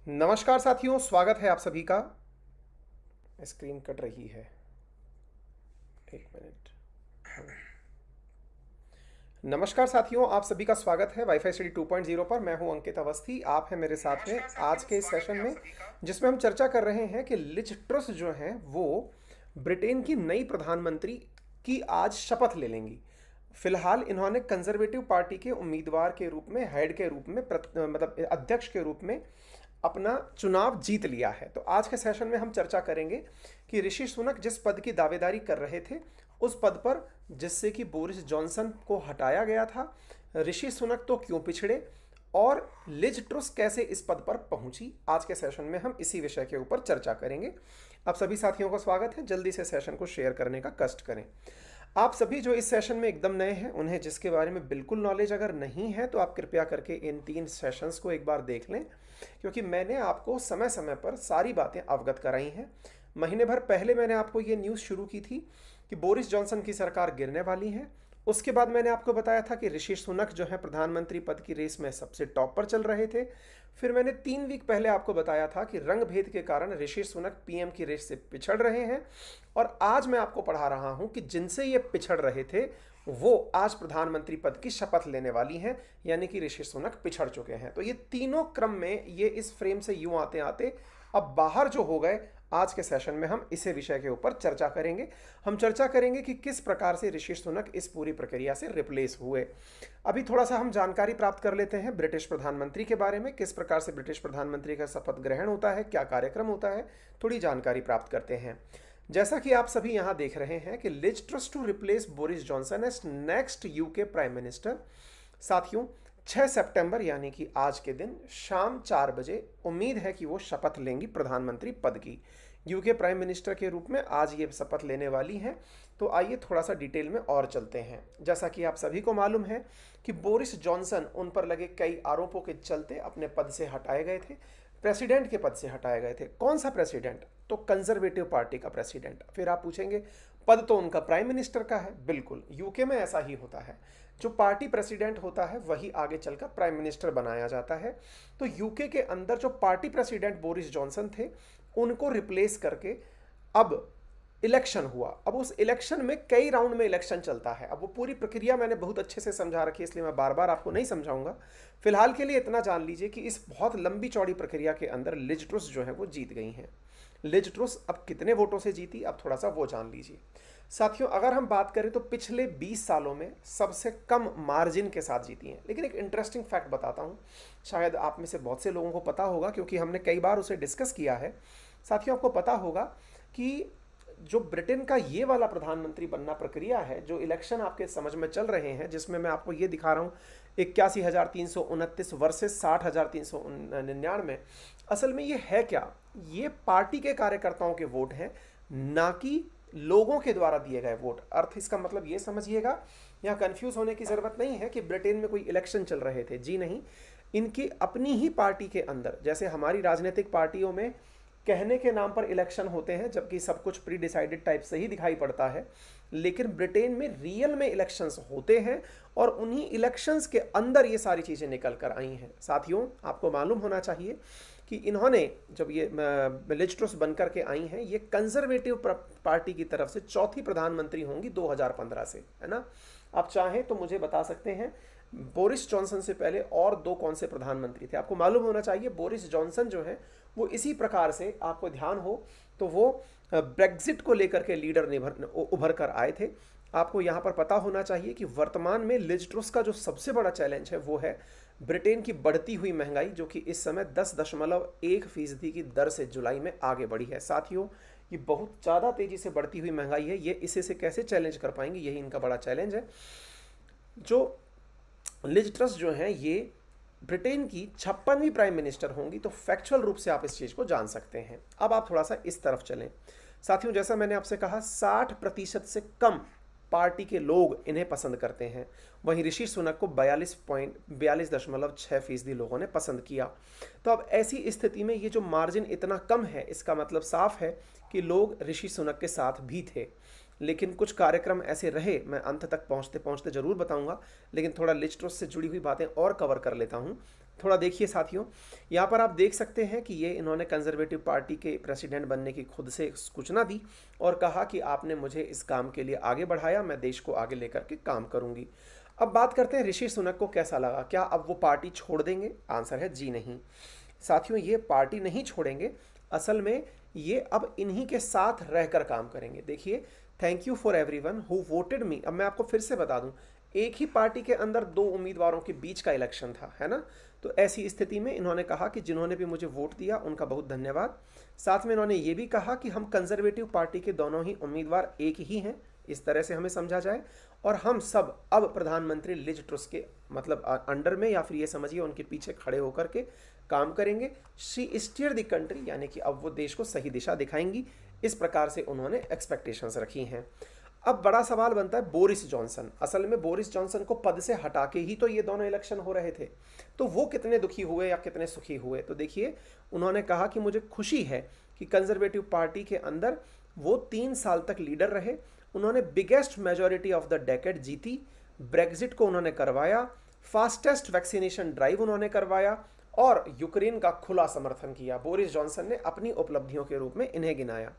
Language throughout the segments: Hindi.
नमस्कार साथियों, स्वागत है आप सभी का। स्क्रीन कट रही है, एक मिनट। नमस्कार साथियों, आप सभी का स्वागत है वाईफाई स्टडी 2.0 पर। मैं हूं अंकित अवस्थी, आप हैं मेरे साथ में आज के इस सेशन में, जिसमें हम चर्चा कर रहे हैं कि लिज ट्रस जो हैं वो ब्रिटेन की नई प्रधानमंत्री की आज शपथ ले लेंगी। फिलहाल इन्होंने कंजर्वेटिव पार्टी के उम्मीदवार के रूप में, हेड के रूप में, मतलब अध्यक्ष के रूप में अपना चुनाव जीत लिया है। तो आज के सेशन में हम चर्चा करेंगे कि ऋषि सुनक जिस पद की दावेदारी कर रहे थे उस पद पर, जिससे कि बोरिस जॉनसन को हटाया गया था, ऋषि सुनक तो क्यों पिछड़े और लिज ट्रुस कैसे इस पद पर पहुंची। आज के सेशन में हम इसी विषय के ऊपर चर्चा करेंगे। आप सभी साथियों का स्वागत है, जल्दी से सेशन को शेयर करने का कष्ट करें। आप सभी जो इस सेशन में एकदम नए हैं, उन्हें जिसके बारे में बिल्कुल नॉलेज अगर नहीं है तो आप कृपया करके इन 3 सेशंस को एक बार देख लें, क्योंकि मैंने आपको समय समय पर सारी बातें अवगत कराई हैं। महीने भर पहले मैंने आपको ये न्यूज़ शुरू की थी कि बोरिस जॉनसन की सरकार गिरने वाली है। उसके बाद मैंने आपको बताया था कि ऋषि सुनक जो है प्रधानमंत्री पद की रेस में सबसे टॉप पर चल रहे थे। फिर मैंने 3 वीक पहले आपको बताया था कि रंग भेद के कारण ऋषि सुनक पीएम की रेस से पिछड़ रहे हैं। और आज मैं आपको पढ़ा रहा हूं कि जिनसे ये पिछड़ रहे थे वो आज प्रधानमंत्री पद की शपथ लेने वाली हैं, यानी कि ऋषि सुनक पिछड़ चुके हैं। तो ये तीनों क्रम में ये इस फ्रेम से यूं आते आते अब बाहर जो हो गए, आज के सेशन में हम इसी विषय के ऊपर चर्चा करेंगे। हम चर्चा करेंगे कि किस प्रकार से ऋषि सुनक इस पूरी प्रक्रिया से रिप्लेस हुए। अभी थोड़ा सा हम जानकारी प्राप्त कर लेते हैं ब्रिटिश प्रधानमंत्री के बारे में, किस प्रकार से ब्रिटिश प्रधानमंत्री का शपथ ग्रहण होता है, क्या कार्यक्रम होता है, थोड़ी जानकारी प्राप्त करते हैं। जैसा कि आप सभी यहां देख रहे हैं कि Liz Truss to replace Boris Johnson as next UK prime minister. साथियों, 6 सितंबर यानी कि आज के दिन शाम 4 बजे उम्मीद है कि वो शपथ लेंगी प्रधानमंत्री पद की। यूके प्राइम मिनिस्टर के रूप में आज ये शपथ लेने वाली हैं। तो आइए थोड़ा सा डिटेल में और चलते हैं। जैसा कि आप सभी को मालूम है कि बोरिस जॉनसन उन पर लगे कई आरोपों के चलते अपने पद से हटाए गए थे, प्रेसिडेंट के पद से हटाए गए थे। कौन सा प्रेसिडेंट? तो कंजर्वेटिव पार्टी का प्रेसिडेंट। फिर आप पूछेंगे पद तो उनका प्राइम मिनिस्टर का है। बिल्कुल, यूके में ऐसा ही होता है, जो पार्टी प्रेसिडेंट होता है वही आगे चलकर प्राइम मिनिस्टर बनाया जाता है। तो यूके के अंदर जो पार्टी प्रेसिडेंट बोरिस जॉनसन थे, उनको रिप्लेस करके अब इलेक्शन हुआ। अब उस इलेक्शन में कई राउंड में इलेक्शन चलता है। अब वो पूरी प्रक्रिया मैंने बहुत अच्छे से समझा रखी है, इसलिए मैं बार बार आपको नहीं समझाऊंगा। फिलहाल के लिए इतना जान लीजिए कि इस बहुत लंबी चौड़ी प्रक्रिया के अंदर लिज ट्रुस जो है वो जीत गई हैं। लिज ट्रुस अब कितने वोटों से जीती, अब थोड़ा सा वो जान लीजिए। साथियों, अगर हम बात करें तो पिछले 20 सालों में सबसे कम मार्जिन के साथ जीती हैं। लेकिन एक इंटरेस्टिंग फैक्ट बताता हूँ, शायद आप में से बहुत से लोगों को पता होगा, क्योंकि हमने कई बार उसे डिस्कस किया है। साथियों, आपको पता होगा कि जो ब्रिटेन का ये वाला प्रधानमंत्री बनना प्रक्रिया है, जो इलेक्शन आपके समझ में चल रहे हैं, जिसमें मैं आपको ये दिखा रहा हूँ 81,329 वर्सेस 60,399, असल में ये है क्या? ये पार्टी के कार्यकर्ताओं के वोट हैं, ना कि लोगों के द्वारा दिए गए वोट। अर्थ इसका मतलब ये समझिएगा, यहाँ कंफ्यूज होने की ज़रूरत नहीं है कि ब्रिटेन में कोई इलेक्शन चल रहे थे। जी नहीं, इनकी अपनी ही पार्टी के अंदर, जैसे हमारी राजनीतिक पार्टियों में कहने के नाम पर इलेक्शन होते हैं, जबकि सब कुछ प्री डिसाइडेड टाइप से ही दिखाई पड़ता है, लेकिन ब्रिटेन में रियल में इलेक्शंस होते हैं और उन्हीं इलेक्शंस के अंदर ये सारी चीज़ें निकल कर आई हैं। साथियों, आपको मालूम होना चाहिए कि इन्होंने जब ये लिज ट्रुस बनकर के आई हैं, ये कंजर्वेटिव पार्टी की तरफ से चौथी प्रधानमंत्री होंगी 2015 से, है ना। आप चाहें तो मुझे बता सकते हैं बोरिस जॉनसन से पहले और 2 कौन से प्रधानमंत्री थे। आपको मालूम होना चाहिए बोरिस जॉनसन जो है वो इसी प्रकार से, आपको ध्यान हो तो वो ब्रेग्जिट को लेकर के लीडर उभर कर आए थे। आपको यहाँ पर पता होना चाहिए कि वर्तमान में लिज ट्रुस का जो सबसे बड़ा चैलेंज है वो है ब्रिटेन की बढ़ती हुई महंगाई, जो कि इस समय 10.1% की दर से जुलाई में आगे बढ़ी है। साथियों, ये बहुत ज़्यादा तेज़ी से बढ़ती हुई महंगाई है। ये इसे से कैसे चैलेंज कर पाएंगे, यही इनका बड़ा चैलेंज है। जो लिज ट्रस जो हैं ये ब्रिटेन की 56वीं प्राइम मिनिस्टर होंगी। तो फैक्चुअल रूप से आप इस चीज़ को जान सकते हैं। अब आप थोड़ा सा इस तरफ चलें। साथियों, जैसा मैंने आपसे कहा, 60% से कम पार्टी के लोग इन्हें पसंद करते हैं। वहीं ऋषि सुनक को 42.6% लोगों ने पसंद किया। तो अब ऐसी स्थिति में ये जो मार्जिन इतना कम है, इसका मतलब साफ है कि लोग ऋषि सुनक के साथ भी थे। लेकिन कुछ कार्यक्रम ऐसे रहे, मैं अंत तक पहुंचते पहुंचते ज़रूर बताऊंगा, लेकिन थोड़ा लिज ट्रस से जुड़ी हुई बातें और कवर कर लेता हूं। थोड़ा देखिए साथियों, यहाँ पर आप देख सकते हैं कि ये इन्होंने कंजर्वेटिव पार्टी के प्रेसिडेंट बनने की खुद से सूचना दी और कहा कि आपने मुझे इस काम के लिए आगे बढ़ाया, मैं देश को आगे लेकर के काम करूंगी। अब बात करते हैं ऋषि सुनक को कैसा लगा, क्या अब वो पार्टी छोड़ देंगे? आंसर है जी नहीं। साथियों, ये पार्टी नहीं छोड़ेंगे, असल में ये अब इन्हीं के साथ रहकर काम करेंगे। देखिए, thank you for everyone who voted me. अब मैं आपको फिर से बता दूं, एक ही पार्टी के अंदर दो उम्मीदवारों के बीच का इलेक्शन था, है ना? तो ऐसी स्थिति में इन्होंने कहा कि जिन्होंने भी मुझे वोट दिया उनका बहुत धन्यवाद। साथ में इन्होंने ये भी कहा कि हम कंजर्वेटिव पार्टी के दोनों ही उम्मीदवार एक ही हैं, इस तरह से हमें समझा जाए, और हम सब अब प्रधानमंत्री लिज ट्रस के मतलब अंडर में, या फिर ये समझिए उनके पीछे खड़े होकर के काम करेंगे। शी स्टीयर द कंट्री, यानी कि अब वो देश को सही दिशा दिखाएंगी। इस प्रकार से उन्होंने एक्सपेक्टेशंस रखी हैं। अब बड़ा सवाल बनता है बोरिस जॉनसन। असल में बोरिस जॉनसन को पद से हटा के ही तो ये दोनों इलेक्शन हो रहे थे, तो वो कितने दुखी हुए या कितने सुखी हुए? तो देखिए, उन्होंने कहा कि मुझे खुशी है कि कंजर्वेटिव पार्टी के अंदर वो 3 साल तक लीडर रहे, उन्होंने biggest majority of the decade जीती, ब्रेग्जिट को उन्होंने करवाया, फास्टेस्ट वैक्सीनेशन ड्राइव उन्होंने करवाया और यूक्रेन का खुला समर्थन किया। बोरिस जॉनसन ने अपनी उपलब्धियों के रूप में इन्हें गिनाया।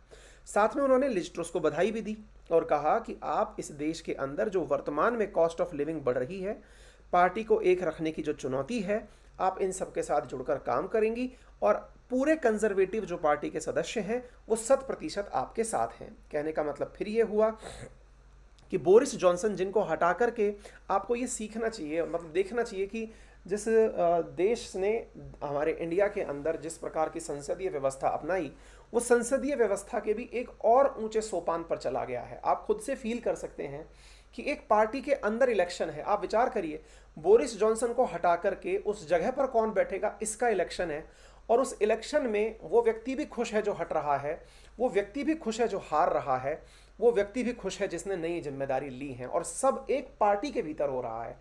साथ में उन्होंने लिज ट्रस को बधाई भी दी और कहा कि आप इस देश के अंदर जो वर्तमान में कॉस्ट ऑफ लिविंग बढ़ रही है, पार्टी को एक रखने की जो चुनौती है, आप इन सब के साथ जुड़कर काम करेंगी और पूरे कंजर्वेटिव जो पार्टी के सदस्य हैं वो 100% आपके साथ हैं। कहने का मतलब फिर ये हुआ कि बोरिस जॉनसन जिनको हटा करके आपको ये सीखना चाहिए, मतलब देखना चाहिए कि जिस देश ने हमारे इंडिया के अंदर जिस प्रकार की संसदीय व्यवस्था अपनाई, वो संसदीय व्यवस्था के भी एक और ऊंचे सोपान पर चला गया है। आप खुद से फील कर सकते हैं कि एक पार्टी के अंदर इलेक्शन है। आप विचार करिए, बोरिस जॉनसन को हटा करके उस जगह पर कौन बैठेगा, इसका इलेक्शन है, और उस इलेक्शन में वो व्यक्ति भी खुश है जो हट रहा है, वो व्यक्ति भी खुश है जो हार रहा है, वो व्यक्ति भी खुश है जिसने नई जिम्मेदारी ली है, और सब एक पार्टी के भीतर हो रहा है।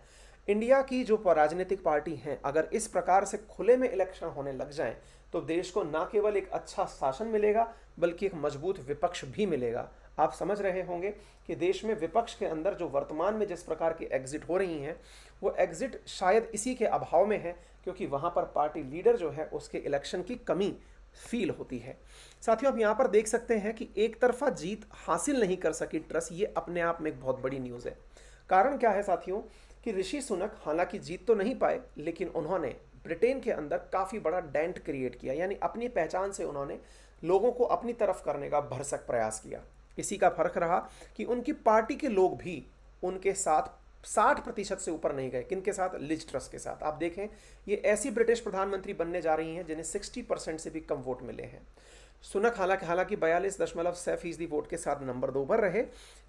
इंडिया की जो राजनीतिक पार्टी हैं, अगर इस प्रकार से खुले में इलेक्शन होने लग जाएं तो देश को ना केवल एक अच्छा शासन मिलेगा बल्कि एक मजबूत विपक्ष भी मिलेगा। आप समझ रहे होंगे कि देश में विपक्ष के अंदर जो वर्तमान में जिस प्रकार की एग्जिट हो रही हैं, वो एग्जिट शायद इसी के अभाव में है, क्योंकि वहाँ पर पार्टी लीडर जो है उसके इलेक्शन की कमी फील होती है। साथियों, आप यहाँ पर देख सकते हैं कि एक तरफा जीत हासिल नहीं कर सकी ट्रस, ये अपने आप में एक बहुत बड़ी न्यूज़ है। कारण क्या है साथियों कि ऋषि सुनक हालांकि जीत तो नहीं पाए, लेकिन उन्होंने ब्रिटेन के अंदर काफ़ी बड़ा डेंट क्रिएट किया, यानी अपनी पहचान से उन्होंने लोगों को अपनी तरफ करने का भरसक प्रयास किया। इसी का फर्क रहा कि उनकी पार्टी के लोग भी उनके साथ 60% से ऊपर नहीं गए। किनके साथ? लिज ट्रस के साथ। आप देखें, ये ऐसी ब्रिटिश प्रधानमंत्री बनने जा रही हैं जिन्हें 60% से भी कम वोट मिले हैं। सुनक हालांकि 42.6% वोट के साथ नंबर 2 पर रहे।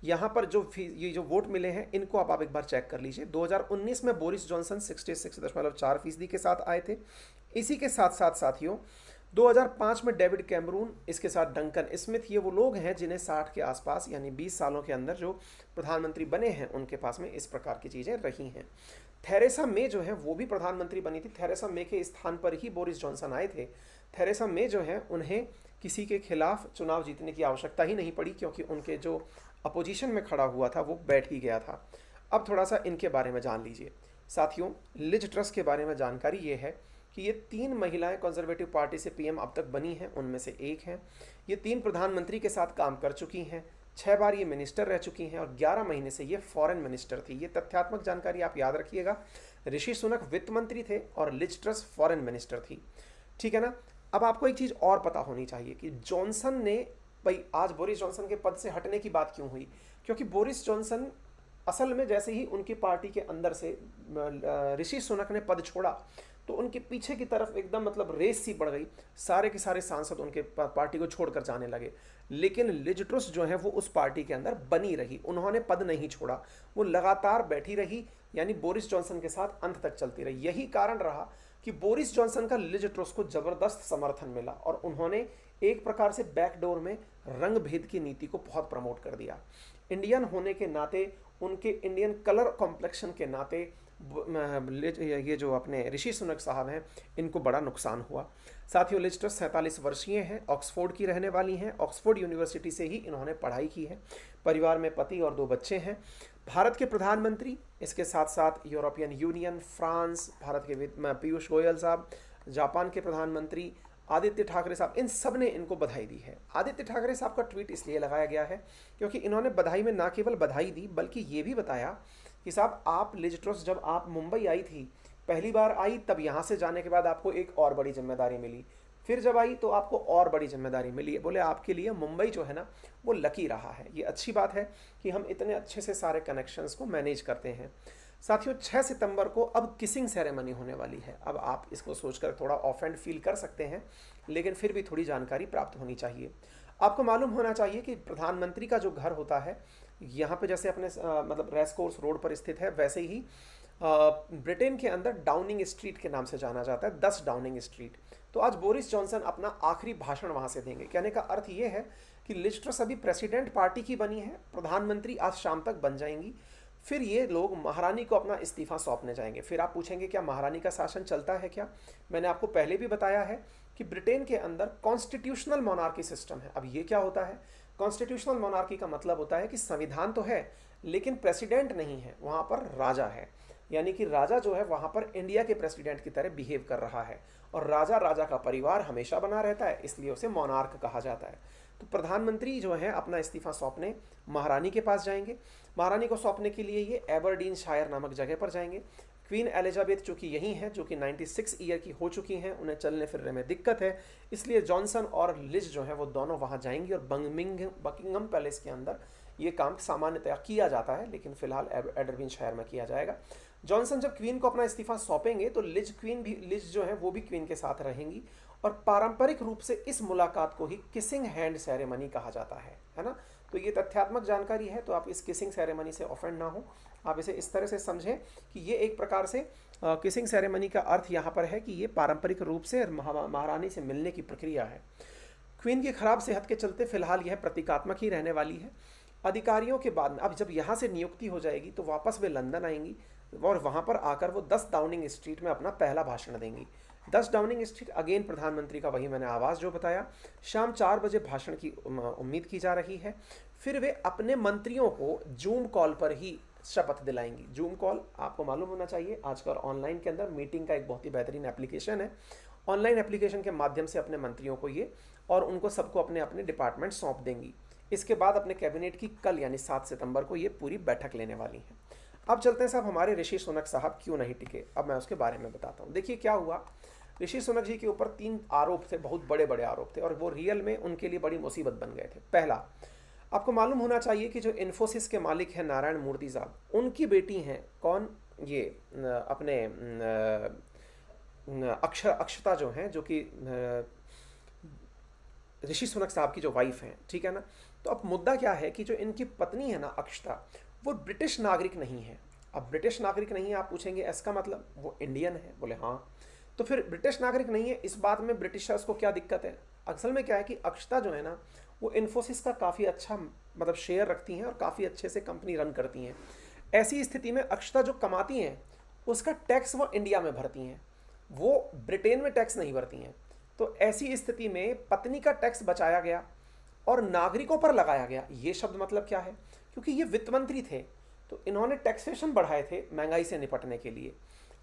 यहाँ पर ये जो वोट मिले हैं इनको आप एक बार चेक कर लीजिए। 2019 में बोरिस जॉनसन 66.4% के साथ आए थे। इसी के साथ साथ साथियों 2005 में डेविड कैमरून, इसके साथ डंकन स्मिथ, ये वो लोग हैं जिन्हें 60 के आसपास यानी 20 सालों के अंदर जो प्रधानमंत्री बने हैं उनके पास में इस प्रकार की चीज़ें रही हैं। थेरेसा मे जो है वो भी प्रधानमंत्री बनी थी। थेरेसा मे के स्थान पर ही बोरिस जॉनसन आए थे। थेरेसा मे जो है उन्हें किसी के खिलाफ चुनाव जीतने की आवश्यकता ही नहीं पड़ी, क्योंकि उनके जो अपोजिशन में खड़ा हुआ था वो बैठ ही गया था। अब थोड़ा सा इनके बारे में जान लीजिए साथियों। लिज ट्रस के बारे में जानकारी ये है कि ये 3 महिलाएं कंजर्वेटिव पार्टी से पीएम अब तक बनी हैं, उनमें से एक हैं। ये 3 प्रधानमंत्री के साथ काम कर चुकी हैं, 6 बार ये मिनिस्टर रह चुकी हैं और 11 महीने से ये फॉरेन मिनिस्टर थी। ये तथ्यात्मक जानकारी आप याद रखिएगा। ऋषि सुनक वित्त मंत्री थे और लिज ट्रस फॉरेन मिनिस्टर थी, ठीक है ना। अब आपको एक चीज़ और पता होनी चाहिए कि जॉनसन ने, भाई आज बोरिस जॉनसन के पद से हटने की बात क्यों हुई? क्योंकि बोरिस जॉनसन असल में जैसे ही उनकी पार्टी के अंदर से ऋषि सुनक ने पद छोड़ा तो उनके पीछे की तरफ एकदम मतलब रेस सी बढ़ गई। सारे के सारे सांसद उनके पार्टी को छोड़कर जाने लगे। लेकिन लिज ट्रस जो है वो उस पार्टी के अंदर बनी रही, उन्होंने पद नहीं छोड़ा, वो लगातार बैठी रही, यानी बोरिस जॉनसन के साथ अंत तक चलती रही। यही कारण रहा कि बोरिस जॉनसन का लिज ट्रस को जबरदस्त समर्थन मिला और उन्होंने एक प्रकार से बैकडोर में रंग भेद की नीति को बहुत प्रमोट कर दिया। इंडियन होने के नाते, उनके इंडियन कलर कॉम्प्लेक्शन के नाते ये जो अपने ऋषि सुनक साहब हैं, इनको बड़ा नुकसान हुआ। साथियों, लिज ट्रस 47 वर्षीय हैं, ऑक्सफोर्ड की रहने वाली हैं, ऑक्सफोर्ड यूनिवर्सिटी से ही इन्होंने पढ़ाई की है। परिवार में पति और 2 बच्चे हैं। भारत के प्रधानमंत्री, इसके साथ साथ यूरोपियन यूनियन, फ्रांस, भारत के पीयूष गोयल साहब, जापान के प्रधानमंत्री आदित्य ठाकरे साहब, इन सब ने इनको बधाई दी है। आदित्य ठाकरे साहब का ट्वीट इसलिए लगाया गया है क्योंकि इन्होंने बधाई में ना केवल बधाई दी बल्कि ये भी बताया कि साहब, आप लिज ट्रस जब आप मुंबई आई थी, पहली बार आई, तब यहाँ से जाने के बाद आपको एक और बड़ी जिम्मेदारी मिली, फिर जब आई तो आपको और बड़ी जिम्मेदारी मिली है। बोले आपके लिए मुंबई जो है ना वो लकी रहा है। ये अच्छी बात है कि हम इतने अच्छे से सारे कनेक्शंस को मैनेज करते हैं। साथियों, 6 सितंबर को अब किसिंग सेरेमनी होने वाली है। अब आप इसको सोचकर थोड़ा ऑफेंड फील कर सकते हैं, लेकिन फिर भी थोड़ी जानकारी प्राप्त होनी चाहिए। आपको मालूम होना चाहिए कि प्रधानमंत्री का जो घर होता है यहाँ पे, जैसे अपने मतलब रेस कोर्स रोड पर स्थित है, वैसे ही ब्रिटेन के अंदर डाउनिंग स्ट्रीट के नाम से जाना जाता है, 10 डाउनिंग स्ट्रीट। तो आज बोरिस जॉनसन अपना आखिरी भाषण वहाँ से देंगे। कहने का अर्थ ये है कि लिज ट्रस अभी प्रेसिडेंट पार्टी की बनी है, प्रधानमंत्री आज शाम तक बन जाएंगी, फिर ये लोग महारानी को अपना इस्तीफा सौंपने जाएंगे। फिर आप पूछेंगे क्या महारानी का शासन चलता है क्या? मैंने आपको पहले भी बताया है कि ब्रिटेन के अंदर कॉन्स्टिट्यूशनल मोनार्की सिस्टम है। अब ये क्या होता है? कॉन्स्टिट्यूशनल मोनार्की का मतलब होता है कि संविधान तो है लेकिन प्रेसिडेंट नहीं है, वहाँ पर राजा है। यानी कि राजा जो है वहाँ पर इंडिया के प्रेसिडेंट की तरह बिहेव कर रहा है, और राजा का परिवार हमेशा बना रहता है, इसलिए उसे मोनार्क कहा जाता है। तो प्रधानमंत्री जो है अपना इस्तीफा सौंपने महारानी के पास जाएंगे। महारानी को सौंपने के लिए ये एबरडीन शायर नामक जगह पर जाएंगे। क्वीन एलिजाबेथ चूँकि यही हैं, जो कि 96 ईयर की हो चुकी हैं, उन्हें चलने फिरने में दिक्कत है, इसलिए जॉनसन और लिज जो है वो दोनों वहाँ जाएंगी और बकिंगम पैलेस के अंदर ये काम सामान्यतया किया जाता है, लेकिन फिलहाल एबरडीन शायर में किया जाएगा। जॉनसन जब क्वीन को अपना इस्तीफा सौंपेंगे तो लिज जो है वो भी क्वीन के साथ रहेंगी, और पारंपरिक रूप से इस मुलाकात को ही किसिंग हैंड सेरेमनी कहा जाता है ना। तो ये तथ्यात्मक जानकारी है, तो आप इस किसिंग सेरेमनी से ऑफेंड ना हो, आप इसे इस तरह से समझें कि ये एक प्रकार से किसिंग सेरेमनी का अर्थ यहाँ पर है कि ये पारंपरिक रूप से महारानी से मिलने की प्रक्रिया है। क्वीन की खराब सेहत के चलते फिलहाल यह प्रतीकात्मक ही रहने वाली है। अधिकारियों के बाद अब जब यहाँ से नियुक्ति हो जाएगी तो वापस वे लंदन आएंगी और वहाँ पर आकर वो 10 डाउनिंग स्ट्रीट में अपना पहला भाषण देंगी। 10 डाउनिंग स्ट्रीट, अगेन प्रधानमंत्री का वही मैंने आवाज़ जो बताया, शाम 4 बजे भाषण की उम्मीद की जा रही है। फिर वे अपने मंत्रियों को जूम कॉल पर ही शपथ दिलाएंगी। जूम कॉल आपको मालूम होना चाहिए आजकल ऑनलाइन के अंदर मीटिंग का एक बहुत ही बेहतरीन एप्लीकेशन है। ऑनलाइन एप्लीकेशन के माध्यम से अपने मंत्रियों को ये और उनको सबको अपने अपने डिपार्टमेंट सौंप देंगी। इसके बाद अपने कैबिनेट की कल यानी 7 सितंबर को ये पूरी बैठक लेने वाली है। अब चलते हैं साहब, हमारे ऋषि सुनक साहब क्यों नहीं टिके, अब मैं उसके बारे में बताता हूँ। देखिए क्या हुआ, ऋषि सुनक जी के ऊपर 3 आरोप थे, बहुत बड़े बड़े आरोप थे, और वो रियल में उनके लिए बड़ी मुसीबत बन गए थे। पहला, आपको मालूम होना चाहिए कि जो इन्फोसिस के मालिक हैं नारायण मूर्ति साहब, उनकी बेटी हैं कौन, ये अपने अक्षता जो हैं, जो कि ऋषि सुनक साहब की जो वाइफ हैं, ठीक है ना। तो अब मुद्दा क्या है कि जो इनकी पत्नी है ना अक्षता, वो ब्रिटिश नागरिक नहीं है। अब ब्रिटिश नागरिक नहीं है, आप पूछेंगे इसका मतलब वो इंडियन है, बोले हाँ। तो फिर ब्रिटिश नागरिक नहीं है, इस बात में ब्रिटिशर्स को क्या दिक्कत है? असल में क्या है कि अक्षता जो है ना वो इन्फोसिस का काफ़ी अच्छा मतलब शेयर रखती हैं और काफ़ी अच्छे से कंपनी रन करती हैं। ऐसी स्थिति में अक्षता जो कमाती हैं उसका टैक्स वो इंडिया में भरती हैं, वो ब्रिटेन में टैक्स नहीं भरती हैं। तो ऐसी स्थिति में पत्नी का टैक्स बचाया गया और नागरिकों पर लगाया गया। ये शब्द मतलब क्या है? क्योंकि ये वित्त मंत्री थे तो इन्होंने टैक्सेशन बढ़ाए थे महंगाई से निपटने के लिए।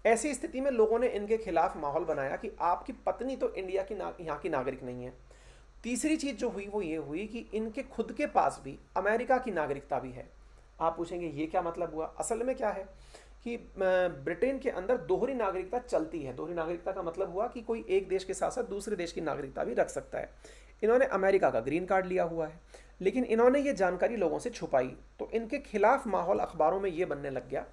ऐसी स्थिति में लोगों ने इनके खिलाफ माहौल बनाया कि आपकी पत्नी तो इंडिया की यहाँ की नागरिक नहीं है। तीसरी चीज़ जो हुई वो ये हुई कि इनके खुद के पास भी अमेरिका की नागरिकता भी है। आप पूछेंगे ये क्या मतलब हुआ? असल में क्या है कि ब्रिटेन के अंदर दोहरी नागरिकता चलती है। दोहरी नागरिकता का मतलब हुआ कि कोई एक देश के साथ साथ दूसरे देश की नागरिकता भी रख सकता है। इन्होंने अमेरिका का ग्रीन कार्ड लिया हुआ है, लेकिन इन्होंने ये जानकारी लोगों से छुपाई, तो इनके खिलाफ माहौल अखबारों में ये बनने लग गया।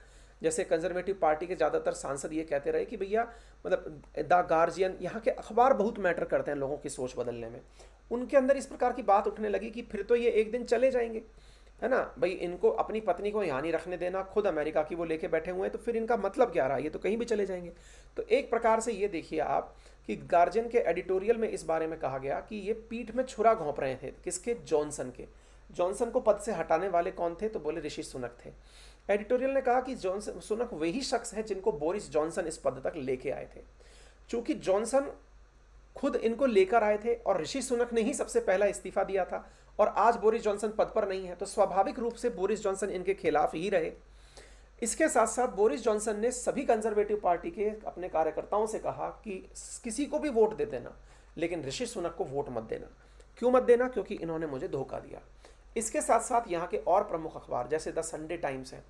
जैसे कंजर्वेटिव पार्टी के ज़्यादातर सांसद ये कहते रहे कि भैया मतलब द गार्जियन, यहाँ के अखबार बहुत मैटर करते हैं लोगों की सोच बदलने में। उनके अंदर इस प्रकार की बात उठने लगी कि फिर तो ये एक दिन चले जाएंगे, है ना भाई, इनको अपनी पत्नी को यहाँ नहीं रखने देना, खुद अमेरिका की वो लेके बैठे हुए हैं, तो फिर इनका मतलब क्या रहा? ये तो कहीं भी चले जाएंगे। तो एक प्रकार से ये देखिए आप कि गार्जियन के एडिटोरियल में इस बारे में कहा गया कि ये पीठ में छुरा घोंप रहे थे, किसके? जॉनसन के। जॉनसन को पद से हटाने वाले कौन थे? तो बोले ऋषि सुनक थे। एडिटोरियल ने कहा कि जॉनसन सुनक वही शख्स है जिनको बोरिस जॉनसन इस पद तक लेके आए थे। चूंकि जॉनसन खुद इनको लेकर आए थे और ऋषि सुनक ने ही सबसे पहला इस्तीफा दिया था और आज बोरिस जॉनसन पद पर नहीं है, तो स्वाभाविक रूप से बोरिस जॉनसन इनके खिलाफ ही रहे। इसके साथ साथ बोरिस जॉनसन ने सभी कंजर्वेटिव पार्टी के अपने कार्यकर्ताओं से कहा कि किसी को भी वोट दे देना, लेकिन ऋषि सुनक को वोट मत देना। क्यों मत देना? क्योंकि इन्होंने मुझे धोखा दिया। इसके साथ साथ यहाँ के और प्रमुख अखबार जैसे द संडे टाइम्स है,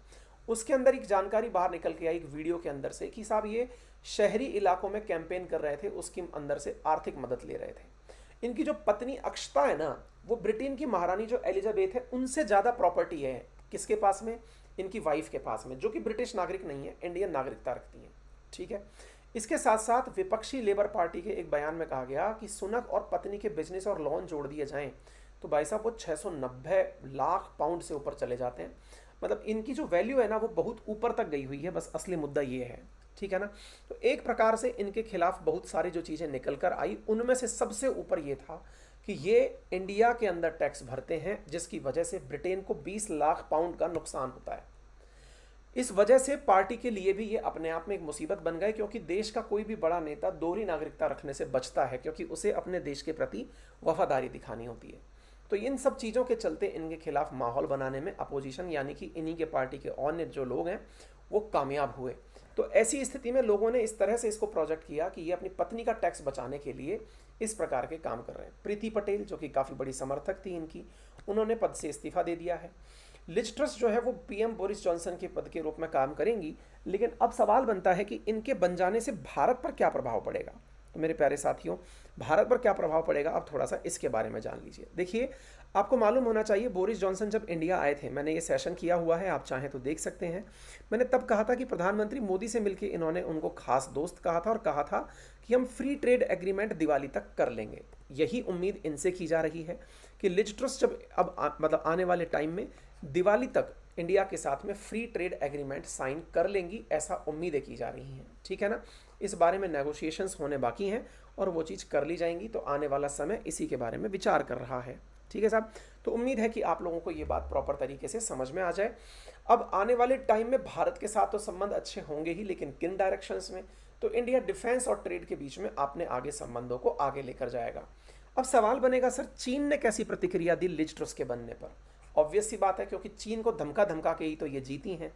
उसके अंदर एक जानकारी बाहर निकल के आई एक वीडियो के अंदर से कि साहब ये शहरी इलाकों में कैंपेन कर रहे थे, उसके अंदर से आर्थिक मदद ले रहे थे। इनकी जो पत्नी अक्षता है ना, वो ब्रिटेन की महारानी जो एलिजाबेथ है उनसे ज़्यादा प्रॉपर्टी है किसके पास में? इनकी वाइफ के पास में, जो कि ब्रिटिश नागरिक नहीं है, इंडियन नागरिकता रखती है। ठीक है। इसके साथ साथ विपक्षी लेबर पार्टी के एक बयान में कहा गया कि सुनक और पत्नी के बिजनेस और लोन जोड़ दिए जाएं तो भाई साहब वो 690 लाख पाउंड से ऊपर चले जाते हैं। मतलब इनकी जो वैल्यू है ना वो बहुत ऊपर तक गई हुई है। बस असली मुद्दा ये है, ठीक है ना। तो एक प्रकार से इनके खिलाफ बहुत सारी जो चीज़ें निकल कर आई, उनमें से सबसे ऊपर ये था कि ये इंडिया के अंदर टैक्स भरते हैं, जिसकी वजह से ब्रिटेन को 20 लाख पाउंड का नुकसान होता है। इस वजह से पार्टी के लिए भी ये अपने आप में एक मुसीबत बन गए, क्योंकि देश का कोई भी बड़ा नेता दोहरी नागरिकता रखने से बचता है, क्योंकि उसे अपने देश के प्रति वफादारी दिखानी होती है। तो इन सब चीज़ों के चलते इनके खिलाफ माहौल बनाने में अपोजिशन यानी कि इन्हीं के पार्टी के अन्य जो लोग हैं वो कामयाब हुए। तो ऐसी स्थिति में लोगों ने इस तरह से इसको प्रोजेक्ट किया कि ये अपनी पत्नी का टैक्स बचाने के लिए इस प्रकार के काम कर रहे हैं। प्रीति पटेल जो कि काफ़ी बड़ी समर्थक थी इनकी, उन्होंने पद से इस्तीफा दे दिया है। लिज ट्रस जो है वो पीएम बोरिस जॉनसन के पद के रूप में काम करेंगी, लेकिन अब सवाल बनता है कि इनके बन जाने से भारत पर क्या प्रभाव पड़ेगा। तो मेरे प्यारे साथियों, भारत पर क्या प्रभाव पड़ेगा, आप थोड़ा सा इसके बारे में जान लीजिए। देखिए, आपको मालूम होना चाहिए बोरिस जॉनसन जब इंडिया आए थे, मैंने ये सेशन किया हुआ है, आप चाहें तो देख सकते हैं। मैंने तब कहा था कि प्रधानमंत्री मोदी से मिलकर इन्होंने उनको खास दोस्त कहा था और कहा था कि हम फ्री ट्रेड एग्रीमेंट दिवाली तक कर लेंगे। यही उम्मीद इनसे की जा रही है कि लिज ट्रस जब मतलब आने वाले टाइम में दिवाली तक इंडिया के साथ में फ्री ट्रेड एग्रीमेंट साइन कर लेंगी, ऐसा उम्मीदें की जा रही हैं। ठीक है ना। इस बारे में नेगोशिएशंस होने बाकी हैं और वो चीज़ कर ली जाएंगी। तो आने वाला समय इसी के बारे में विचार कर रहा है। ठीक है साहब। तो उम्मीद है कि आप लोगों को ये बात प्रॉपर तरीके से समझ में आ जाए। अब आने वाले टाइम में भारत के साथ तो संबंध अच्छे होंगे ही, लेकिन किन डायरेक्शंस में? तो इंडिया डिफेंस और ट्रेड के बीच में अपने आगे संबंधों को आगे लेकर जाएगा। अब सवाल बनेगा, सर चीन ने कैसी प्रतिक्रिया दी लिज ट्रस के बनने पर? ऑब्वियस सी बात है, क्योंकि चीन को धमका धमका के ही तो ये जीती हैं।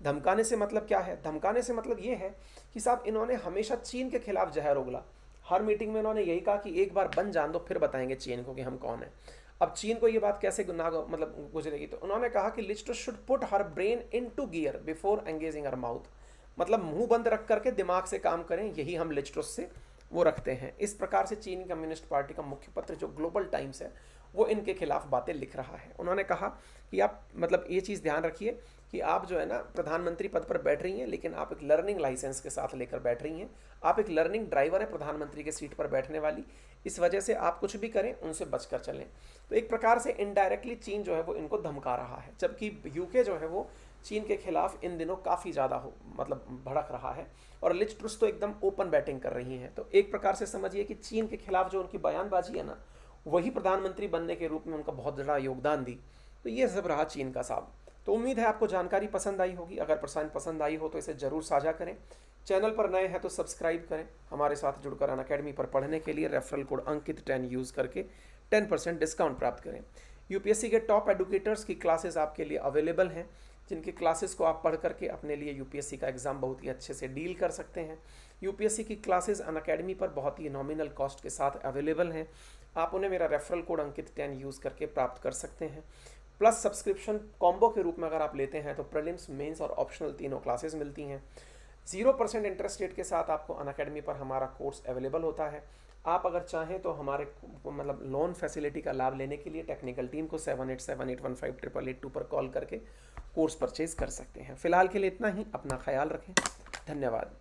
धमकाने से मतलब क्या है? धमकाने से मतलब ये है कि साहब इन्होंने हमेशा चीन के खिलाफ जहर उगला। हर मीटिंग में इन्होंने यही कहा कि एक बार बन जान दो, फिर बताएंगे चीन को कि हम कौन है। अब चीन को ये बात कैसे मतलब गुजरेगी? तो उन्होंने कहा कि Liz Truss should put her brain into gear before engaging her mouth. मतलब मुंह बंद रख करके दिमाग से काम करें, यही हम लिज ट्रस से वो रखते हैं। इस प्रकार से चीनी कम्युनिस्ट पार्टी का मुख्य पत्र जो ग्लोबल टाइम्स है वो इनके खिलाफ बातें लिख रहा है। उन्होंने कहा कि आप मतलब ये चीज़ ध्यान रखिए कि आप जो है ना प्रधानमंत्री पद पर बैठ रही हैं, लेकिन आप एक लर्निंग लाइसेंस के साथ लेकर बैठ रही हैं। आप एक लर्निंग ड्राइवर है प्रधानमंत्री के सीट पर बैठने वाली। इस वजह से आप कुछ भी करें उनसे बचकर चलें। तो एक प्रकार से इनडायरेक्टली चीन जो है वो इनको धमका रहा है, जबकि यूके जो है वो चीन के खिलाफ इन दिनों काफ़ी ज़्यादा मतलब भड़क रहा है और लिज ट्रस तो एकदम ओपन बैटिंग कर रही हैं। तो एक प्रकार से समझिए कि चीन के खिलाफ जो उनकी बयानबाजी है ना, वही प्रधानमंत्री बनने के रूप में उनका बहुत बड़ा योगदान दी। तो ये सब रहा चीन का साहब। तो उम्मीद है आपको जानकारी पसंद आई होगी। अगर पसंद आई हो तो इसे ज़रूर साझा करें। चैनल पर नए हैं तो सब्सक्राइब करें। हमारे साथ जुड़कर अनअकैडमी पर पढ़ने के लिए रेफरल कोड अंकित 10 यूज़ करके 10% डिस्काउंट प्राप्त करें। यूपीएससी के टॉप एडुकेटर्स की क्लासेस आपके लिए अवेलेबल हैं, जिनकी क्लासेस को आप पढ़ करके अपने लिए यूपीएससी का एग्ज़ाम बहुत ही अच्छे से डील कर सकते हैं। यूपीएससी की क्लासेस अनअकैडमी पर बहुत ही नॉमिनल कॉस्ट के साथ अवेलेबल हैं। आप उन्हें मेरा रेफरल कोड अंकित 10 यूज़ करके प्राप्त कर सकते हैं। प्लस सब्सक्रिप्शन कॉम्बो के रूप में अगर आप लेते हैं तो प्रीलिम्स, मेंस और ऑप्शनल तीनों क्लासेस मिलती हैं। 0% इंटरेस्ट रेट के साथ आपको अनअकैडमी पर हमारा कोर्स अवेलेबल होता है। आप अगर चाहें तो हमारे मतलब लोन फैसिलिटी का लाभ लेने के लिए टेक्निकल टीम को 7878158882 पर कॉल करके कोर्स परचेज कर सकते हैं। फिलहाल के लिए इतना ही। अपना ख्याल रखें। धन्यवाद।